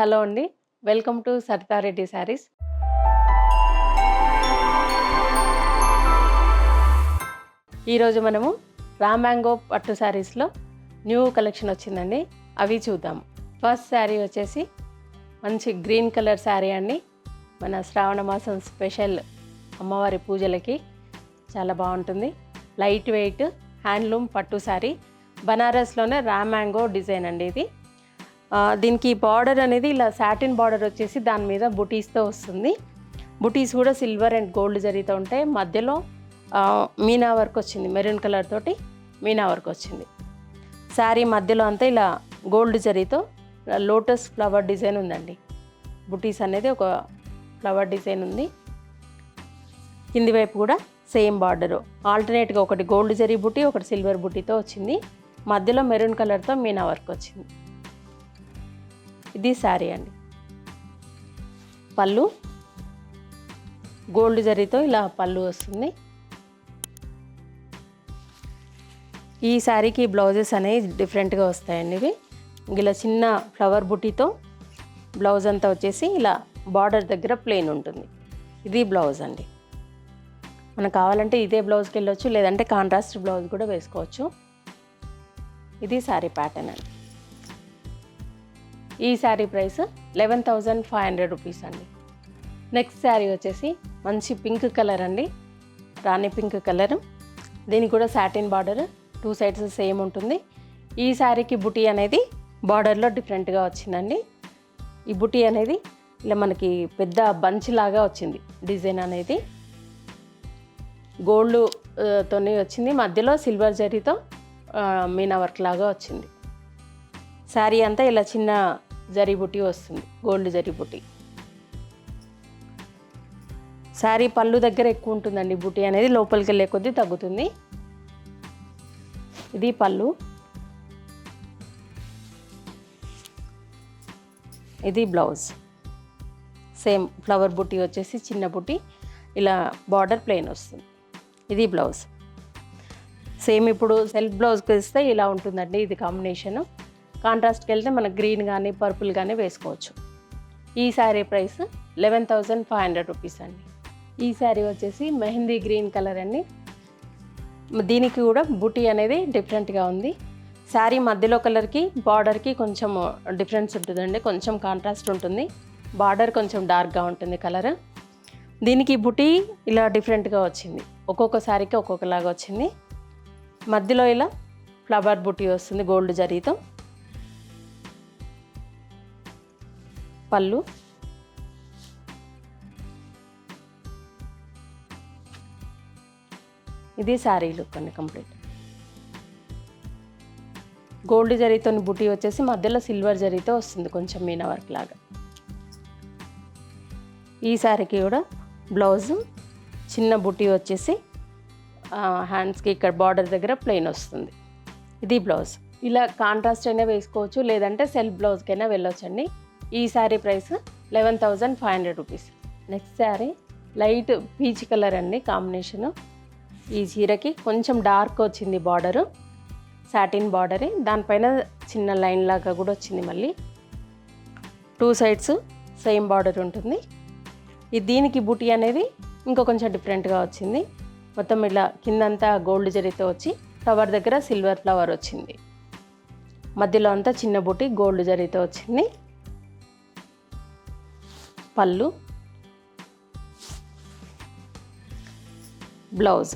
Hello అండి. Welcome to Saritha Reddy saris. ఈరోజు మనము రామ్యాంగో పట్టు శారీస్లో న్యూ కలెక్షన్ వచ్చిందండి. అవి చూద్దాం. ఫస్ట్ శారీ వచ్చేసి మంచి గ్రీన్ కలర్ శారీ అండి. మన శ్రావణ మాసం స్పెషల్ అమ్మవారి పూజలకి చాలా బాగుంటుంది. లైట్ వెయిట్ హ్యాండ్లూమ్ పట్టు శారీ, బనారస్లోనే రామ్యాంగో డిజైన్ అండి ఇది. దీనికి బార్డర్ అనేది ఇలా సాటిన్ బార్డర్ వచ్చేసి దాని మీద బుటీస్తో వస్తుంది. బుటీస్ కూడా సిల్వర్ అండ్ గోల్డ్ జరీతో ఉంటాయి. మధ్యలో మీనా వర్క్ వచ్చింది, మెరూన్ కలర్ తోటి మీనా వర్క్ వచ్చింది. శారీ మధ్యలో అంతా ఇలా గోల్డ్ జరీతో లోటస్ ఫ్లవర్ డిజైన్ ఉందండి. బుటీస్ అనేది ఒక ఫ్లవర్ డిజైన్ ఉంది. కింది వైపు కూడా సేమ్ బార్డరు, ఆల్టర్నేట్గా ఒకటి గోల్డ్ జరీ బుటీ, ఒకటి సిల్వర్ బుటీతో వచ్చింది. మధ్యలో మెరూన్ కలర్తో మీనా వర్క్ వచ్చింది. ఇది శారీ అండి. పళ్ళు గోల్డ్ జరీతో ఇలా పళ్ళు వస్తుంది. ఈ శారీకి బ్లౌజెస్ అనేవి డిఫరెంట్గా వస్తాయండి. ఇవి ఇలా చిన్న ఫ్లవర్ బుటీతో బ్లౌజ్ అంతా వచ్చేసి ఇలా బార్డర్ దగ్గర ప్లెయిన్ ఉంటుంది. ఇది బ్లౌజ్ అండి. మనకు కావాలంటే ఇదే బ్లౌజ్కి వెళ్ళొచ్చు, లేదంటే కాంట్రాస్ట్ బ్లౌజ్ కూడా వేసుకోవచ్చు. ఇది శారీ ప్యాటర్న్ అండి. ఈ శారీ ప్రైస్ 11,500 రూపీస్ అండి. నెక్స్ట్ శారీ వచ్చేసి మంచి పింక్ కలర్ అండి, రాణి పింక్ కలర్. దీనికి కూడా సాటిన్ బార్డర్, 2 సైడ్స్ సేమ్ ఉంటుంది. ఈ శారీకి బుటీ అనేది బార్డర్లో డిఫరెంట్గా వచ్చిందండి. ఈ బుటీ అనేది ఇలా మనకి పెద్ద బంచ్ లాగా వచ్చింది. డిజైన్ అనేది గోల్డ్ తోని వచ్చింది, మధ్యలో సిల్వర్ జరీతో మీనా వర్క్ లాగా వచ్చింది. శారీ అంతా ఇలా చిన్న జరీ బుటీ వస్తుంది, గోల్డ్ జరీ బుటీ. శారీ పళ్ళు దగ్గర ఎక్కువ ఉంటుందండి బుటీ అనేది, లోపలికి వెళ్ళే కొద్దీ తగ్గుతుంది. ఇది పళ్ళు, ఇది బ్లౌజ్. సేమ్ ఫ్లవర్ బుటీ వచ్చేసి చిన్న బుటీ, ఇలా బార్డర్ ప్లెయిన్ వస్తుంది. ఇది బ్లౌజ్. సేమ్ ఇప్పుడు సెల్ఫ్ బ్లౌజ్కి వేస్తే ఇలా ఉంటుందండి. ఇది కాంబినేషను. కాంట్రాస్ట్కి వెళ్తే మనకు గ్రీన్ కానీ పర్పుల్ కానీ వేసుకోవచ్చు. ఈ శారీ ప్రైస్ 11,500 రూపీస్ అండి. ఈ శారీ వచ్చేసి మెహందీ గ్రీన్ కలర్ అండి. దీనికి కూడా బుటీ అనేది డిఫరెంట్గా ఉంది. శారీ మధ్యలో కలర్కి బార్డర్కి కొంచెం డిఫరెన్స్ ఉంటుందండి, కొంచెం కాంట్రాస్ట్ ఉంటుంది. బార్డర్ కొంచెం డార్క్గా ఉంటుంది కలర్. దీనికి బుటీ ఇలా డిఫరెంట్గా వచ్చింది, ఒక్కొక్క శారీకి ఒక్కొక్కలాగా వచ్చింది. మధ్యలో ఇలా ఫ్లవర్ బుటీ వస్తుంది గోల్డ్ జరీతో. పళ్ళు, ఇది శారీ లుక్ అండి కంప్లీట్. గోల్డ్ జరీతో బుటీ వచ్చేసి మధ్యలో సిల్వర్ జరీతో వస్తుంది, కొంచెం మీనా వర్క్ లాగా. ఈ శారీకి కూడా బ్లౌజు చిన్న బుటీ వచ్చేసి హ్యాండ్స్కి ఇక్కడ బార్డర్ దగ్గర ప్లెయిన్ వస్తుంది. ఇది బ్లౌజ్. ఇలా కాంట్రాస్ట్ అయినా వేసుకోవచ్చు, లేదంటే సెల్ఫ్ బ్లౌజ్కైనా వెళ్ళొచ్చండి. ఈ sari price 11,500 rupees. Next sari light peach colour అండి కాంబినేషను. ఈ చీరకి కొంచెం డార్క్ వచ్చింది బార్డరు, సాటిన్ బార్డరే. దానిపైన చిన్న లైన్ లాగా కూడా వచ్చింది. మళ్ళీ 2 సైడ్స్ సేమ్ బార్డర్ ఉంటుంది. దీనికి బుటీ అనేది ఇంకో కొంచెం డిఫరెంట్గా వచ్చింది. మొత్తం ఇలా కిందంతా గోల్డ్ జరీతో వచ్చి ఫ్లవర్ దగ్గర సిల్వర్ ఫ్లవర్ వచ్చింది. మధ్యలో అంతా చిన్న బుటీ గోల్డ్ జరీతో వచ్చింది. పళ్ళు, బ్లౌజ్.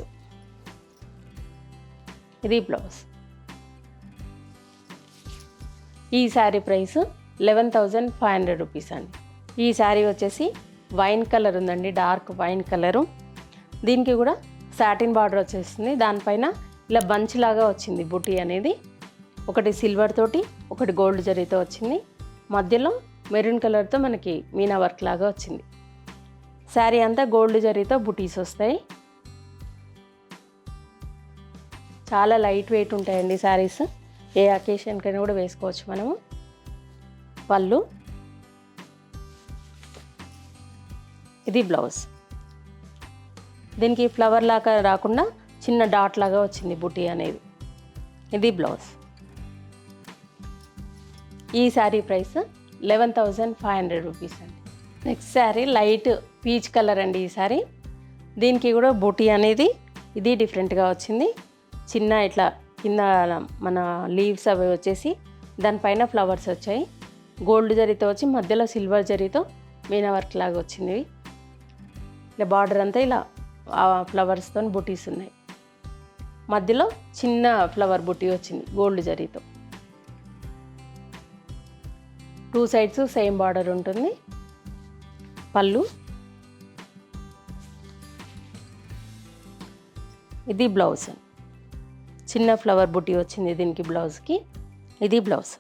ఇది బ్లౌజ్. ఈ శారీ ప్రైస్ 11,500 రూపీస్ అండి. ఈ శారీ వచ్చేసి వైన్ కలర్ ఉందండి, డార్క్ వైన్ కలరు. దీనికి కూడా సాటిన్ బార్డర్ వచ్చేస్తుంది. దానిపైన ఇలా బంచ్ లాగా వచ్చింది బుటీ అనేది. ఒకటి సిల్వర్ తోటి, ఒకటి గోల్డ్ జరీతో వచ్చింది. మధ్యలో మెరూన్ కలర్తో మనకి మీనా వర్క్ లాగా వచ్చింది. శారీ అంతా గోల్డ్ జరీతో బుటీస్ వస్తాయి. చాలా లైట్ వెయిట్ ఉంటాయండి శారీస్, ఏ అకేషన్కైనా కూడా వేసుకోవచ్చు మనము. పళ్ళు, ఇది బ్లౌజ్. దీనికి ఫ్లవర్ లాగా రాకుండా చిన్న డాట్ లాగా వచ్చింది బుటీ అనేది. ఇది బ్లౌజ్. ఈ శారీ ప్రైస్ 11,500 రూపీస్ అండి. Next sari light peach colour అండి. ఈ శారీ దీనికి కూడా బూటీ అనేది ఇది డిఫరెంట్గా వచ్చింది. చిన్న ఇట్లా కింద మన లీవ్స్ అవి వచ్చేసి దానిపైన ఫ్లవర్స్ వచ్చాయి. గోల్డ్ జరీతో వచ్చి మధ్యలో సిల్వర్ జరీతో మీనా వర్క్ లాగా వచ్చింది. ఇలా బార్డర్ అంతా ఇలా ఫ్లవర్స్తో బుటీస్ ఉన్నాయి. మధ్యలో చిన్న ఫ్లవర్ బుటీ వచ్చింది గోల్డ్ జరీతో. 2 సైడ్స్ సేమ్ బార్డర్ ఉంటుంది. పళ్ళు, ఇది బ్లౌజ్. చిన్న ఫ్లవర్ బుటీ వచ్చింది దీనికి బ్లౌజ్కి. ఇది బ్లౌజ్.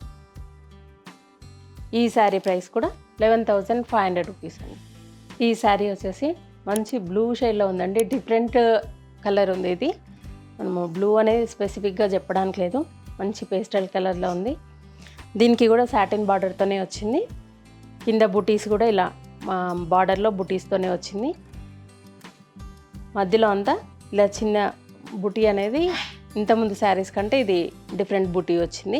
ఈ శారీ ప్రైస్ కూడా 11,500 రూపీస్ అండి. ఈ శారీ వచ్చేసి మంచి బ్లూ షేడ్లో ఉందండి. డిఫరెంట్ కలర్ ఉంది. ఇది మనము బ్లూ అనేది స్పెసిఫిక్గా చెప్పడానికి లేదు. మంచి పేస్టల్ కలర్లో ఉంది. దీనికి కూడా సాటిన్ బార్డర్తోనే వచ్చింది. కింద బుటీస్ కూడా ఇలా బార్డర్లో బుటీస్తోనే వచ్చింది. మధ్యలో అంతా ఇలా చిన్న బుటీ అనేది ఇంతకుముందు శారీస్ కంటే ఇది డిఫరెంట్ బుటీ వచ్చింది.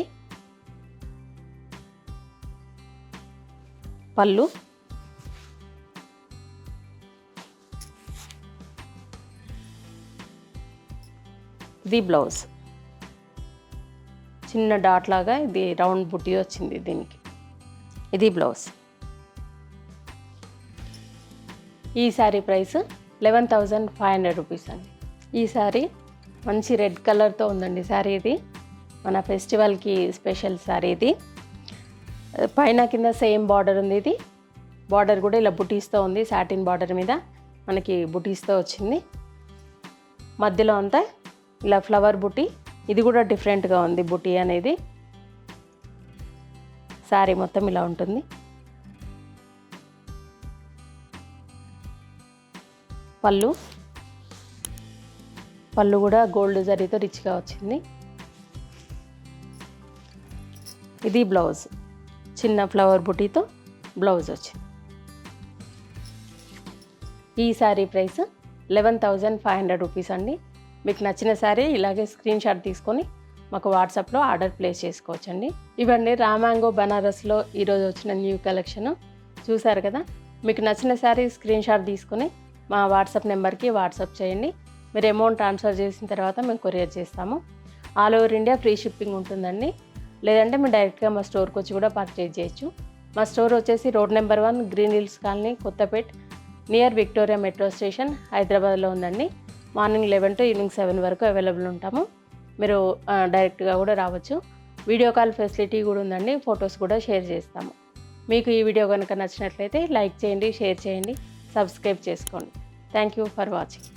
పళ్ళు, ఇది బ్లౌజ్. చిన్న డాట్ లాగా ఇది రౌండ్ బుటీ వచ్చింది దీనికి. ఇది బ్లౌజ్. ఈ శారీ ప్రైస్ 11,500 రూపీస్ అండి. ఈ శారీ మంచి రెడ్ కలర్తో ఉందండి. శారీ ఇది మన ఫెస్టివల్కి స్పెషల్ శారీ. ఇది పైన కింద సేమ్ బార్డర్ ఉంది. ఇది బార్డర్ కూడా ఇలా బుటీస్తో ఉంది. సాటిన్ బార్డర్ మీద మనకి బుటీస్తో వచ్చింది. మధ్యలో అంతా ఇలా ఫ్లవర్ బుటీ. ఇది కూడా డిఫరెంట్గా ఉంది బుటీ అనేది. శారీ మొత్తం ఇలా ఉంటుంది. పళ్ళు కూడా గోల్డ్ జరీతో రిచ్గా వచ్చింది. ఇది బ్లౌజ్. చిన్న ఫ్లవర్ బుటీతో బ్లౌజ్ వచ్చింది. ఈ శారీ ప్రైస్ 11,500 రూపీస్ అండి. మీకు నచ్చిన శారీ ఇలాగే స్క్రీన్ షాట్ తీసుకొని మాకు వాట్సాప్లో ఆర్డర్ ప్లేస్ చేసుకోవచ్చండి. ఇవన్నీ రామాంగో బనారస్లో ఈరోజు వచ్చిన న్యూ కలెక్షన్ చూసారు కదా. మీకు నచ్చిన శారీ స్క్రీన్ షాట్ తీసుకొని మా వాట్సాప్ నెంబర్కి వాట్సాప్ చేయండి. మీరు అమౌంట్ ట్రాన్స్ఫర్ చేసిన తర్వాత మేము కొరియర్ చేస్తాము. All over India free shipping ఉంటుందండి. లేదంటే మీరు డైరెక్ట్గా మా స్టోర్కి వచ్చి కూడా పర్చేజ్ చేయొచ్చు. మా స్టోర్ వచ్చేసి road number 1 green hills colony, Kothapet, near Victoria metro station, హైదరాబాద్లో ఉందండి. మార్నింగ్ 11 to ఈవినింగ్ 7 వరకు అవైలబుల్ ఉంటాము. మీరు డైరెక్ట్గా కూడా రావచ్చు. వీడియో కాల్ ఫెసిలిటీ కూడా ఉందండి. ఫొటోస్ కూడా షేర్ చేస్తాము. మీకు ఈ వీడియో కనుక నచ్చినట్లయితే లైక్ చేయండి, షేర్ చేయండి, సబ్స్క్రైబ్ చేసుకోండి. Thank you for watching.